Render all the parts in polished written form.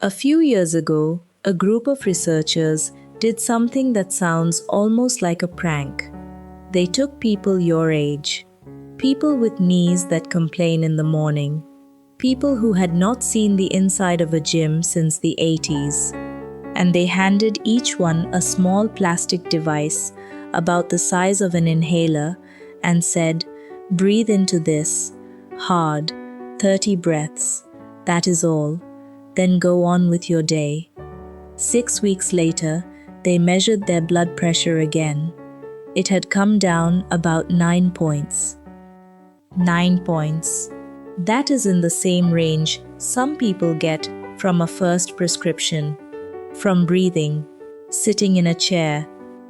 A few years ago, a group of researchers did something that sounds almost like a prank. They took people your age, people with knees that complain in the morning, people who had not seen the inside of a gym since the 80s, and they handed each one a small plastic device about the size of an inhaler and said, "Breathe into this, hard, 30 breaths, that is all. Then go on with your day." 6 weeks later, they measured their blood pressure again. It had come down about 9 points. 9 points. That is in the same range some people get from a first prescription, from breathing, sitting in a chair,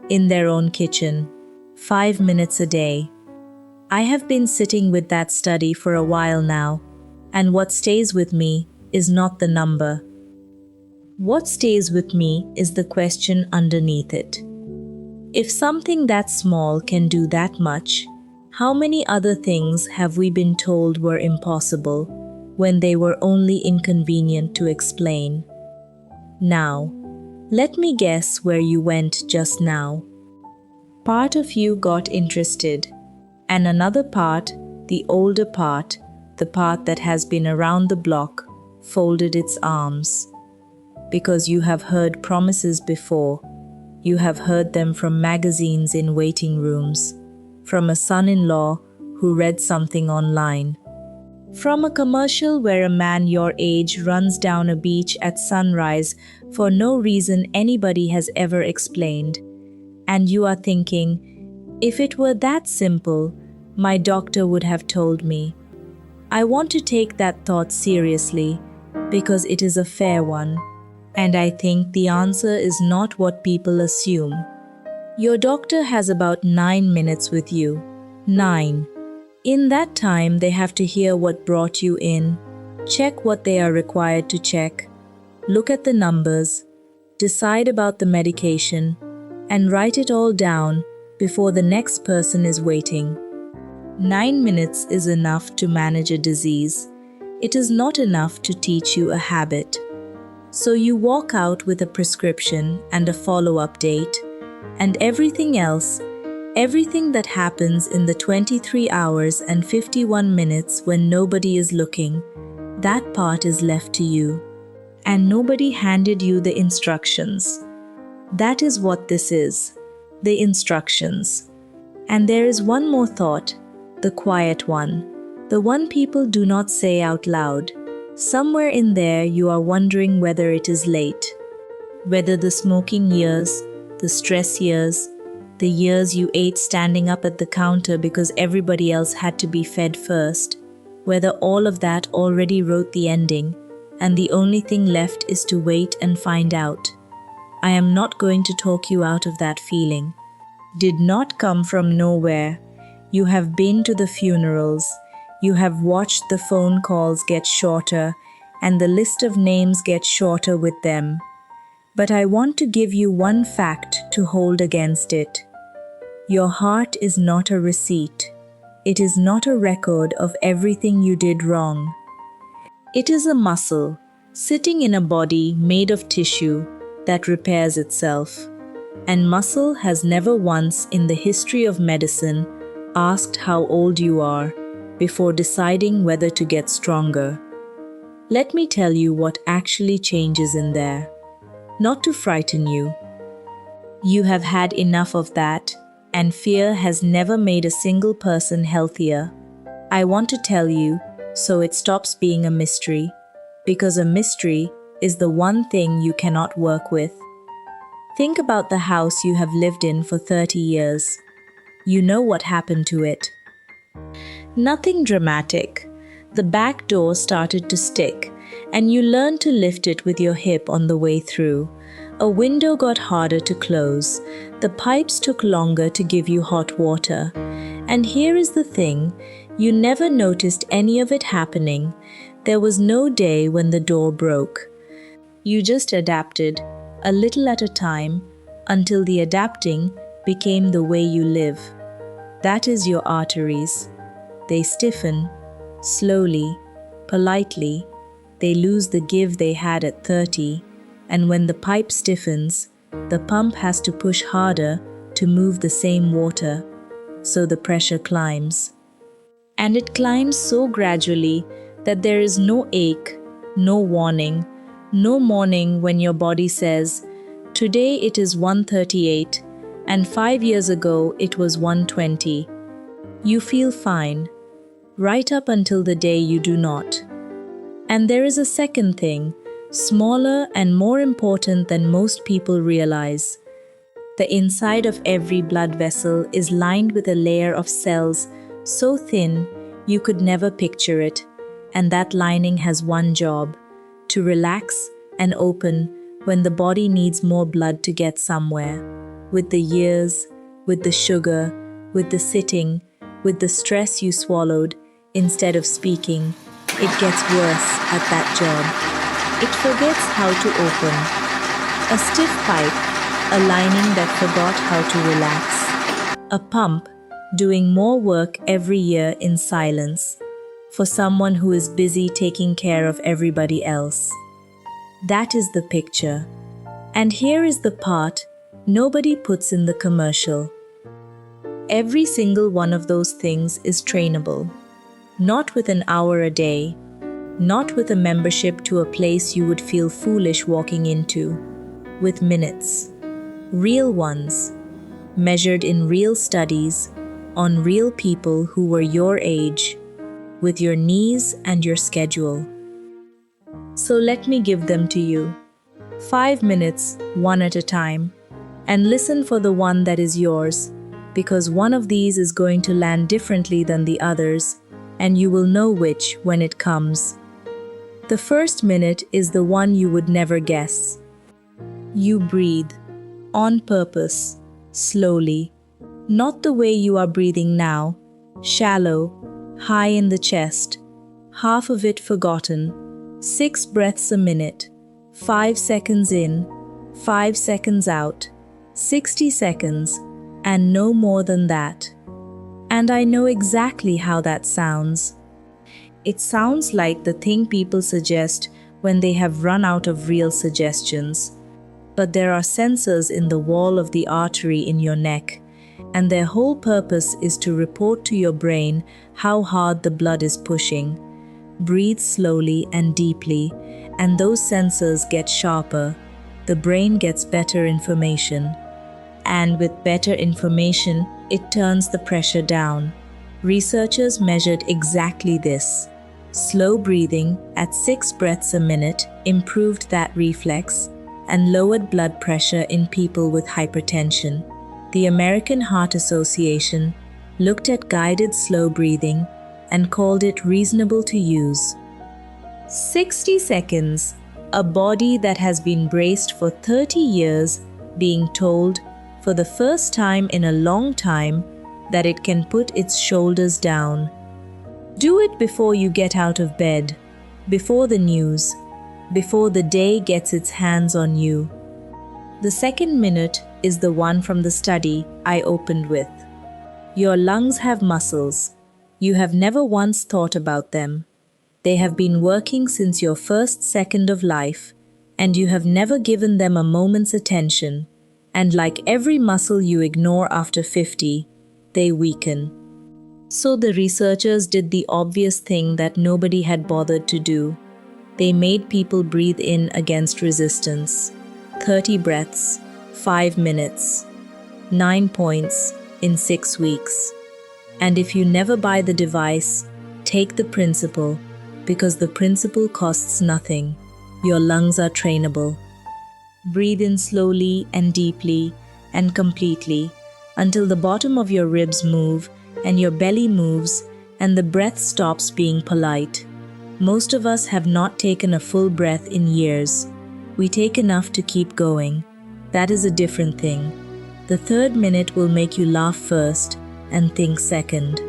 in their own kitchen, 5 minutes a day. I have been sitting with that study for a while now, and what stays with me is not the number. What stays with me is the question underneath it. If something that small can do that much, how many other things have we been told were impossible when they were only inconvenient to explain? Now, let me guess where you went just now. Part of you got interested, and another part, the older part, the part that has been around the block, folded its arms. Because you have heard promises before. You have heard them from magazines in waiting rooms, from a son-in-law who read something online, from a commercial where a man your age runs down a beach at sunrise for no reason anybody has ever explained. And you are thinking, if it were that simple, my doctor would have told me. I want to take that thought seriously because it is a fair one. And I think the answer is not what people assume. Your doctor has about 9 minutes with you. 9. In that time, they have to hear what brought you in, check what they are required to check, look at the numbers, decide about the medication, and write it all down before the next person is waiting. 9 minutes is enough to manage a disease. It is not enough to teach you a habit. So you walk out with a prescription and a follow-up date, and everything else, everything that happens in the 23 hours and 51 minutes when nobody is looking, that part is left to you. And nobody handed you the instructions. That is what this is, the instructions. And there is one more thought, the quiet one, the one people do not say out loud. Somewhere in there you are wondering whether it is late, whether the smoking years, the stress years, the years you ate standing up at the counter because everybody else had to be fed first, whether all of that already wrote the ending, and the only thing left is to wait and find out. I am not going to talk you out of that feeling. Did not come from nowhere. You have been to the funerals. You have watched the phone calls get shorter and the list of names get shorter with them. But I want to give you one fact to hold against it. Your heart is not a receipt. It is not a record of everything you did wrong. It is a muscle sitting in a body made of tissue that repairs itself. And muscle has never once in the history of medicine asked how old you are before deciding whether to get stronger. Let me tell you what actually changes in there. Not to frighten you. You have had enough of that, and fear has never made a single person healthier. I want to tell you, so it stops being a mystery, because a mystery is the one thing you cannot work with. Think about the house you have lived in for 30 years. You know what happened to it. Nothing dramatic. The back door started to stick, and you learned to lift it with your hip on the way through. A window got harder to close. The pipes took longer to give you hot water. And here is the thing, you never noticed any of it happening. There was no day when the door broke. You just adapted, a little at a time, until the adapting became the way you live. That is your arteries. They stiffen, slowly, politely, They lose the give they had at 30, and when the pipe stiffens, the pump has to push harder to move the same water, so the pressure climbs. And it climbs so gradually that there is no ache, no warning, no morning when your body says, "Today it is 138, and 5 years ago it was 120. You feel fine, right up until the day you do not. And there is a second thing, smaller and more important than most people realize. The inside of every blood vessel is lined with a layer of cells so thin you could never picture it, and that lining has one job: to relax and open when the body needs more blood to get somewhere. With the years, with the sugar, with the sitting, with the stress you swallowed instead of speaking, it gets worse at that job. It forgets how to open. A stiff pipe, a lining that forgot how to relax. A pump doing more work every year in silence for someone who is busy taking care of everybody else. That is the picture. And here is the part nobody puts in the commercial. Every single one of those things is trainable. Not with an hour a day, not with a membership to a place you would feel foolish walking into, with minutes. Real ones, measured in real studies, on real people who were your age, with your knees and your schedule. So let me give them to you. 5 minutes, one at a time, and listen for the one that is yours, because one of these is going to land differently than the others, and you will know which when it comes. The first minute is the one you would never guess. You breathe, on purpose, slowly, not the way you are breathing now, shallow, high in the chest, half of it forgotten, 6 breaths a minute, 5 seconds in, 5 seconds out, 60 seconds, and no more than that. And I know exactly how that sounds. It sounds like the thing people suggest when they have run out of real suggestions. But there are sensors in the wall of the artery in your neck, and their whole purpose is to report to your brain how hard the blood is pushing. Breathe slowly and deeply, and those sensors get sharper. The brain gets better information. And with better information, it turns the pressure down. Researchers measured exactly this. Slow breathing at 6 breaths a minute improved that reflex and lowered blood pressure in people with hypertension. The American Heart Association looked at guided slow breathing and called it reasonable to use. 60 seconds, a body that has been braced for 30 years being told for the first time in a long time that it can put its shoulders down. Do it before you get out of bed, before the news, before the day gets its hands on you. The second minute is the one from the study I opened with. Your lungs have muscles. You have never once thought about them. They have been working since your first second of life, and you have never given them a moment's attention. And like every muscle you ignore after 50, they weaken. So the researchers did the obvious thing that nobody had bothered to do. They made people breathe in against resistance. 30 breaths, 5 minutes, 9 points in 6 weeks. And if you never buy the device, take the principle, because the principle costs nothing. Your lungs are trainable. Breathe in slowly and deeply and completely until the bottom of your ribs move and your belly moves and the breath stops being polite. Most of us have not taken a full breath in years. We take enough to keep going. That is a different thing. The third minute will make you laugh first and think second.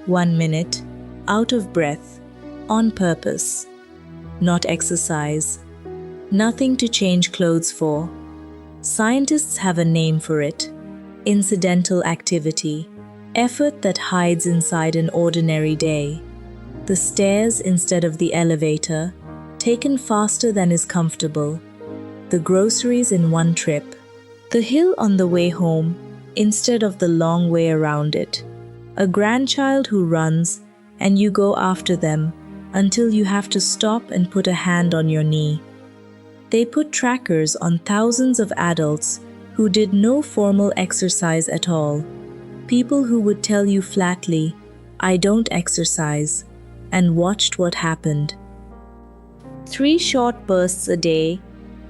1 minute, out of breath, on purpose, not exercise. Nothing to change clothes for. Scientists have a name for it. Incidental activity. Effort that hides inside an ordinary day. The stairs instead of the elevator. taken faster than is comfortable. The groceries in one trip. The hill on the way home instead of the long way around it. A grandchild who runs and you go after them until you have to stop and put a hand on your knee. They put trackers on thousands of adults who did no formal exercise at all. People who would tell you flatly, "I don't exercise," and watched what happened. 3 short bursts a day,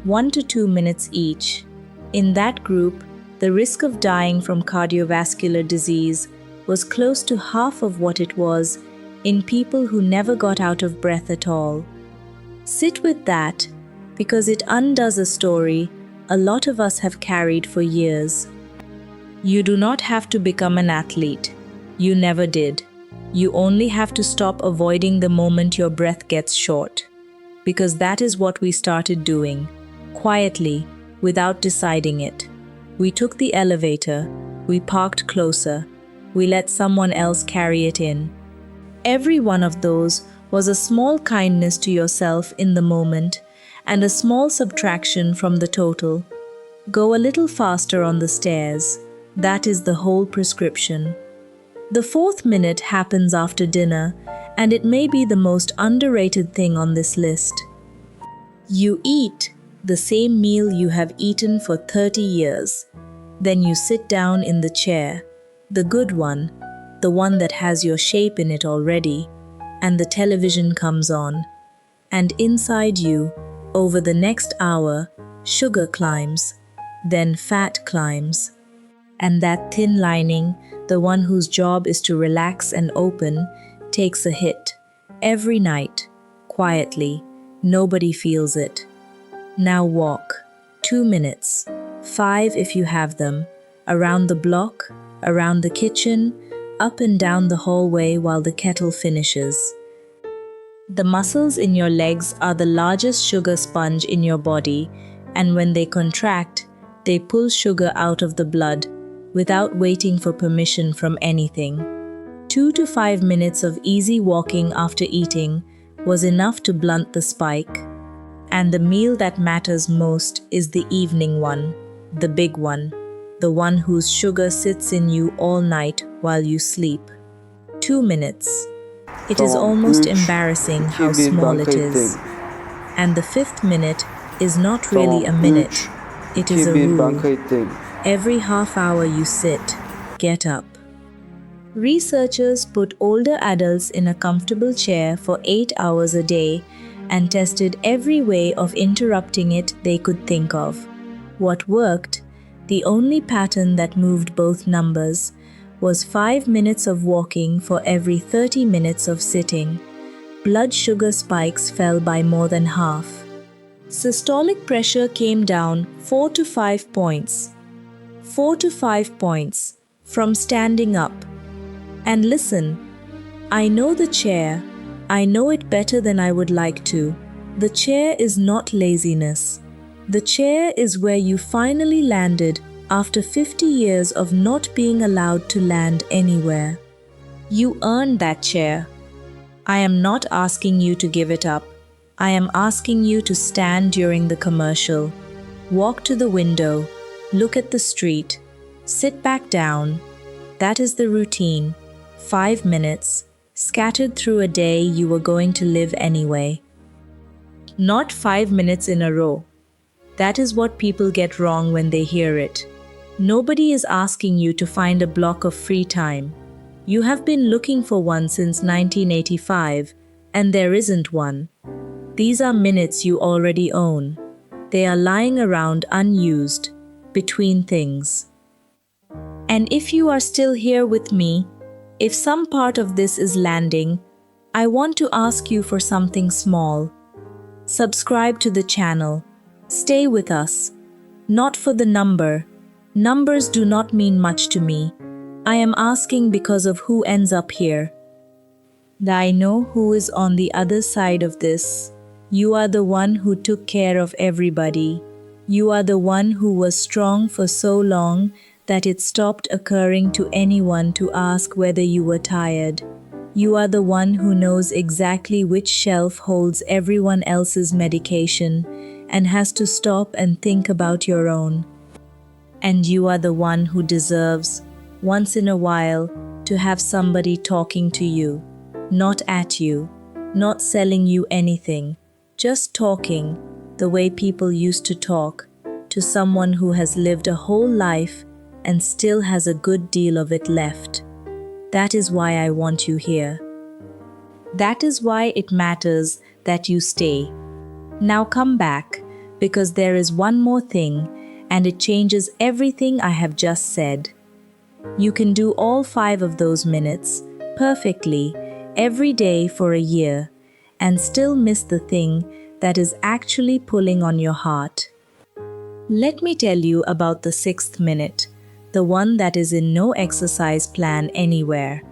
1 to 2 minutes each. In that group, the risk of dying from cardiovascular disease was close to half of what it was in people who never got out of breath at all. Sit with that, because it undoes a story a lot of us have carried for years. You do not have to become an athlete. You never did. You only have to stop avoiding the moment your breath gets short. Because that is what we started doing, quietly, without deciding it. We took the elevator, we parked closer, we let someone else carry it in. Every one of those was a small kindness to yourself in the moment and a small subtraction from the total. Go a little faster on the stairs. That is the whole prescription. The 4th minute happens after dinner, and it may be the most underrated thing on this list. You eat the same meal you have eaten for 30 years. Then you sit down in the chair, the good one, the one that has your shape in it already, and the television comes on. And inside you, over the next hour, sugar climbs, then fat climbs. And that thin lining, the one whose job is to relax and open, takes a hit. Every night, quietly, nobody feels it. Now walk, 2 minutes, 5 if you have them, around the block, around the kitchen, up and down the hallway while the kettle finishes. The muscles in your legs are the largest sugar sponge in your body, and when they contract, they pull sugar out of the blood without waiting for permission from anything. 2 to 5 minutes of easy walking after eating was enough to blunt the spike. And the meal that matters most is the evening one, the big one, the one whose sugar sits in you all night while you sleep. 2 minutes. It is almost embarrassing how small it is. And the 5th minute is not really a minute. It is a rule. Every half hour you sit, get up. Researchers put older adults in a comfortable chair for 8 hours a day and tested every way of interrupting it they could think of. What worked, the only pattern that moved both numbers, was 5 minutes of walking for every 30 minutes of sitting. Blood sugar spikes fell by more than half. Systolic pressure came down 4 to 5 points. 4 to 5 points from standing up. And listen, I know the chair. I know it better than I would like to. The chair is not laziness. The chair is where you finally landed after 50 years of not being allowed to land anywhere. You earned that chair. I am not asking you to give it up. I am asking you to stand during the commercial. Walk to the window. Look at the street. Sit back down. That is the routine. 5 minutes, scattered through a day you were going to live anyway. Not 5 minutes in a row. That is what people get wrong when they hear it. Nobody is asking you to find a block of free time. You have been looking for one since 1985, and there isn't one. These are minutes you already own. They are lying around unused, between things. And if you are still here with me, if some part of this is landing, I want to ask you for something small. Subscribe to the channel. Stay with us. Not for the number. Numbers do not mean much to me. I am asking because of who ends up here. I know who is on the other side of this. You are the one who took care of everybody. You are the one who was strong for so long that it stopped occurring to anyone to ask whether you were tired. You are the one who knows exactly which shelf holds everyone else's medication and has to stop and think about your own. And you are the one who deserves, once in a while, to have somebody talking to you, not at you, not selling you anything, just talking the way people used to talk to someone who has lived a whole life and still has a good deal of it left. That is why I want you here. That is why it matters that you stay. Now come back, because there is one more thing, and it changes everything I have just said. You can do all 5 of those minutes perfectly every day for a year and still miss the thing that is actually pulling on your heart. Let me tell you about the 6th minute, the one that is in no exercise plan anywhere.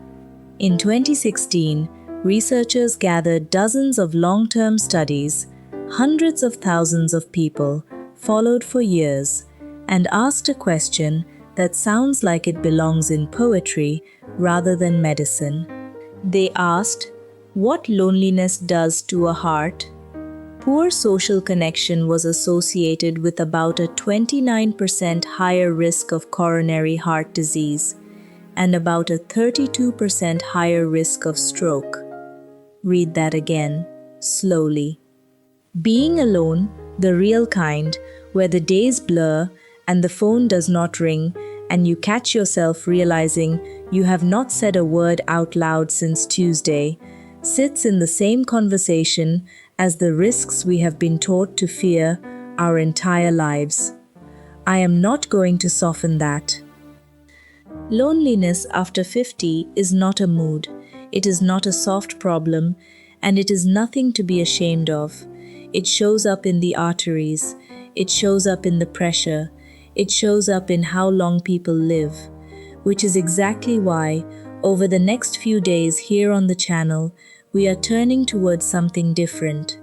In 2016, researchers gathered dozens of long-term studies, hundreds of thousands of people, followed for years, and asked a question that sounds like it belongs in poetry rather than medicine. They asked, what loneliness does to a heart? Poor social connection was associated with about a 29% higher risk of coronary heart disease and about a 32% higher risk of stroke. Read that again, slowly. Being alone, the real kind, where the days blur and the phone does not ring, and you catch yourself realizing you have not said a word out loud since Tuesday, sits in the same conversation as the risks we have been taught to fear our entire lives. I am not going to soften that. Loneliness after 50 is not a mood, it is not a soft problem, and it is nothing to be ashamed of. It shows up in the arteries, it shows up in the pressure, it shows up in how long people live, which is exactly why, over the next few days here on the channel, we are turning towards something different.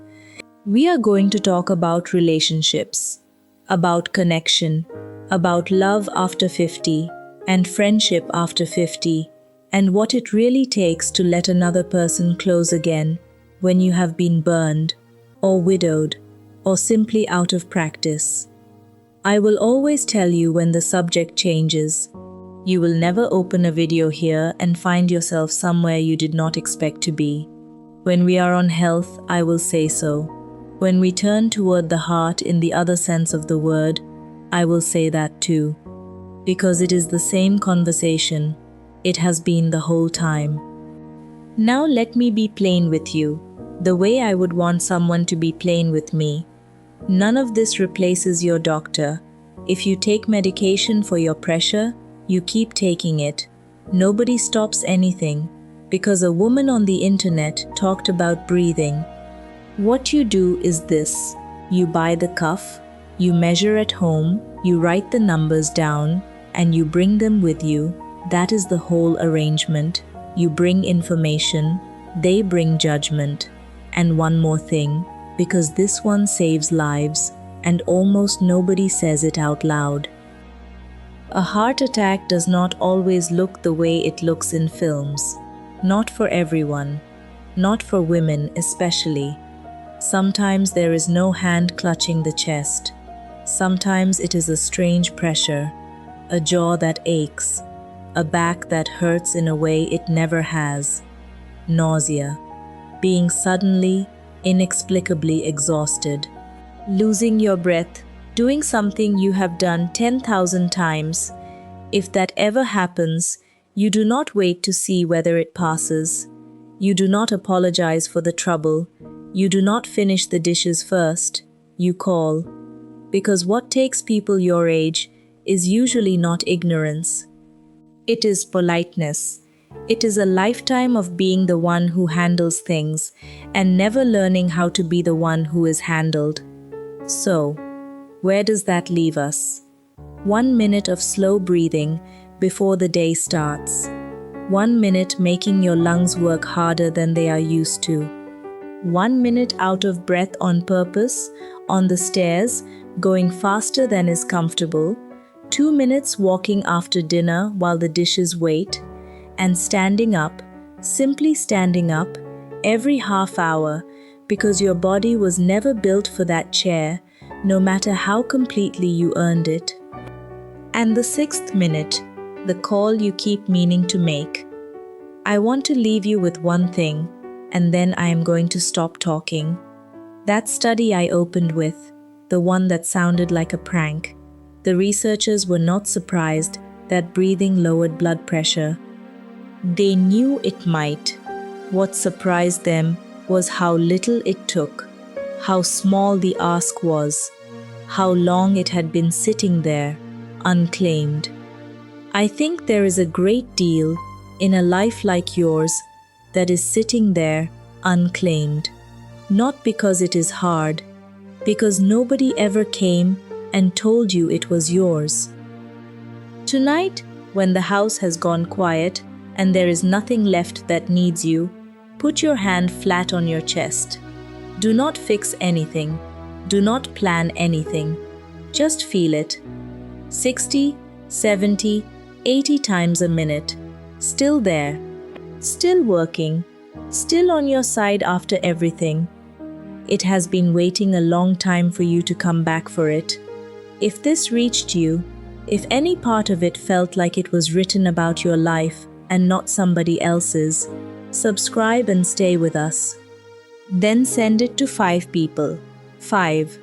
We are going to talk about relationships, about connection, about love after 50, and friendship after 50, and what it really takes to let another person close again when you have been burned, or widowed, or simply out of practice. I will always tell you when the subject changes. You will never open a video here and find yourself somewhere you did not expect to be. When we are on health, I will say so. When we turn toward the heart in the other sense of the word, I will say that too. Because it is the same conversation. It has been the whole time. Now let me be plain with you, the way I would want someone to be plain with me. None of this replaces your doctor. If you take medication for your pressure, you keep taking it. Nobody stops anything, because a woman on the internet talked about breathing. What you do is this. You buy the cuff, you measure at home, you write the numbers down, and you bring them with you. That is the whole arrangement. You bring information, they bring judgment. And one more thing, because this one saves lives, and almost nobody says it out loud. A heart attack does not always look the way it looks in films. Not for everyone. Not for women especially. Sometimes there is no hand clutching the chest. Sometimes it is a strange pressure, a jaw that aches, a back that hurts in a way it never has. Nausea. Being suddenly, inexplicably exhausted. Losing your breath, doing something you have done 10,000 times. If that ever happens, you do not wait to see whether it passes. You do not apologize for the trouble. You do not finish the dishes first. You call. Because what takes people your age is usually not ignorance. It is politeness. It is a lifetime of being the one who handles things and never learning how to be the one who is handled. So, where does that leave us? 1 minute of slow breathing before the day starts. 1 minute making your lungs work harder than they are used to. 1 minute out of breath on purpose, on the stairs, going faster than is comfortable. 2 minutes walking after dinner while the dishes wait. And standing up, simply standing up every half hour because your body was never built for that chair, no matter how completely you earned it. And the 6th minute, the call you keep meaning to make. I want to leave you with one thing, and then I am going to stop talking. That study I opened with, the one that sounded like a prank, the researchers were not surprised that breathing lowered blood pressure. They knew it might. What surprised them was how little it took, how small the ask was, how long it had been sitting there, unclaimed. I think there is a great deal in a life like yours that is sitting there, unclaimed. Not because it is hard, because nobody ever came and told you it was yours. Tonight, when the house has gone quiet and there is nothing left that needs you, put your hand flat on your chest. Do not fix anything. Do not plan anything. Just feel it. 60, 70, 80 times a minute. Still there. Still working. Still on your side after everything. It has been waiting a long time for you to come back for it. If this reached you, if any part of it felt like it was written about your life and not somebody else's, subscribe and stay with us. Then send it to 5 people. 5.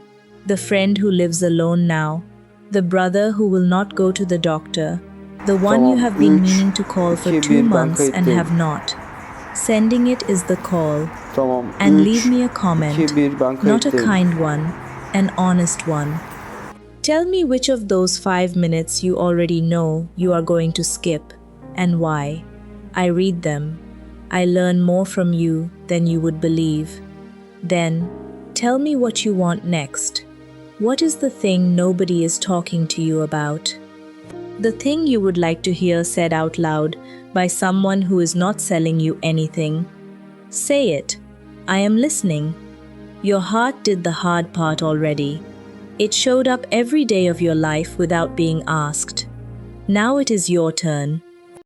The friend who lives alone now. The brother who will not go to the doctor. The one you have been meaning to call for 2 months and have not. Sending it is the call. And leave me a comment, not a kind one, an honest one. Tell me which of those 5 minutes you already know you are going to skip, and why. I read them. I learn more from you than you would believe. Then, tell me what you want next. What is the thing nobody is talking to you about? The thing you would like to hear said out loud by someone who is not selling you anything. Say it. I am listening. Your heart did the hard part already. It showed up every day of your life without being asked. Now it is your turn.